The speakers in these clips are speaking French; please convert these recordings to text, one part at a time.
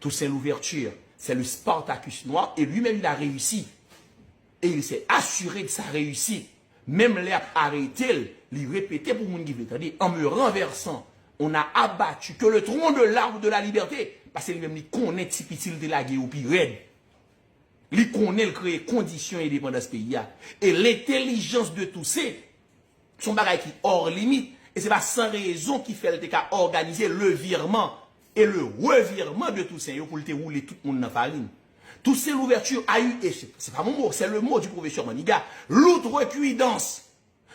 Toussaint Louverture, c'est le Spartacus noir, et lui-même il a réussi. Et il s'est assuré de sa réussite. Même les arrêté, il répétait pour mon guide, c'est-à-dire en me renversant, on a abattu que le tronc de l'arbre de la liberté, parce que lui-même il connaît si petit de la guerre ou puis raide. Il connaît le créer conditions et indépendance pays. Et l'intelligence de Toussaint, son bagage qui hors limite, et c'est pas sans raison qu'il fait le cas organiser le virement et le revirement de Toussaint pour le rouler tout le monde dans la farine. Toussaint Louverture a eu, et c'est pas mon mot, c'est le mot du professeur Maniga, l'outrecuidance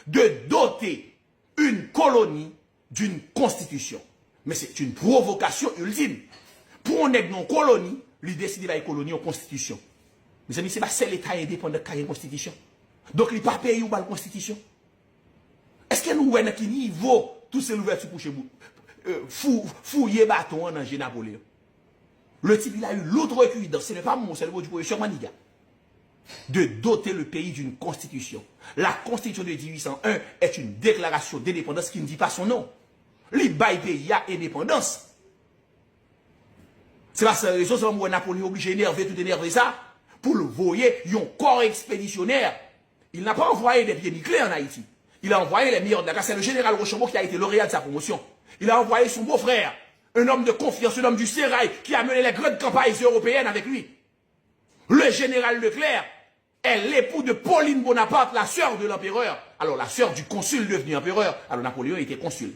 de doter une colonie d'une constitution. Mais c'est une provocation ultime. Pour un non colonie, lui décider de la colonie en constitution. Mes amis, c'est pas seul l'État indépendant qui a une constitution. Donc, il n'est pas payé ou pas la constitution. Est-ce que nous voyons à quel niveau Toussaint Louverture pour chez vous fouiller bâton en Angers Napoléon? Le type, il a eu l'outrecuidance, ce n'est pas mon, c'est le mot du professeur Maniga, de doter le pays d'une constitution. La constitution de 1801 est une déclaration d'indépendance qui ne dit pas son nom. Les bails pays a indépendance. C'est pas ça, raison, c'est moi Napoléon obligé d'énerver, tout énerver ça, pour le voyer, un corps expéditionnaire. Il n'a pas envoyé des pieds nickelés en Haïti. Il a envoyé les meilleurs de la classe. C'est le général Rochambeau qui a été lauréat de sa promotion. Il a envoyé son beau-frère, un homme de confiance, un homme du sérail, qui a mené les grandes campagnes européennes avec lui. Le général Leclerc est l'époux de Pauline Bonaparte, la sœur de l'empereur. Alors, la sœur du consul devenu empereur. Alors, Napoléon était consul.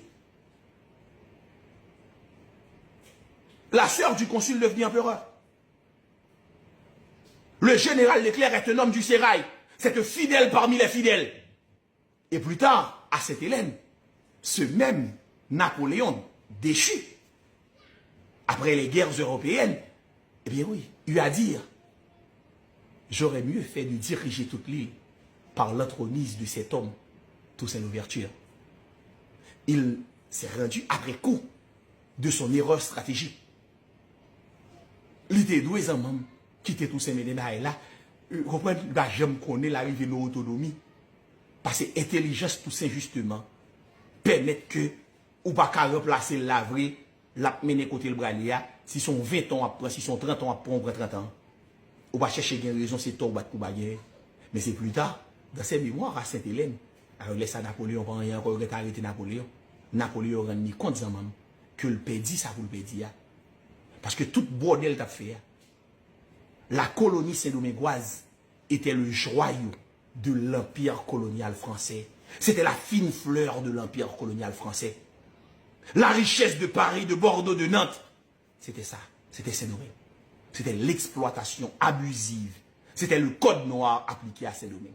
La sœur du consul devenu empereur. Le général Leclerc est un homme du sérail. C'est un fidèle parmi les fidèles. Et plus tard, à Sainte-Hélène, ce même Napoléon déchu, après les guerres européennes, eh bien oui, il a dit, j'aurais mieux fait de diriger toute l'île par l'entremise de cet homme, Toussaint Louverture. Il s'est rendu après coup de son erreur stratégique. L'idée doué en même, quitter Toussaint Médena et là, comprenez, j'aime connaître l'arrivée de l'autonomie. Parce que l'intelligence, tout ça, justement, permet que, ou pas qu'à remplacer la vraie, la mener côté le bralia, si son 20 ans après, si son 30 ans après, on prend 30 ans. Ou pas chercher une raison, c'est tort, battre pour baguer. Mais c'est plus tard, dans ses mémoires à Sainte-Hélène, alors laisse à Napoléon, pendant qu'il a encore arrêté Napoléon, Napoléon a rendu compte, que le pédi, ça vous le pédi. Parce que tout bordel t'a fait. La colonie saint-domingoise était le joyau de l'empire colonial français. C'était la fine fleur de l'empire colonial français. La richesse de Paris, de Bordeaux, de Nantes, c'était ça. C'était Saint-Domingue. C'était l'exploitation abusive. C'était le code noir appliqué à Saint-Domingue.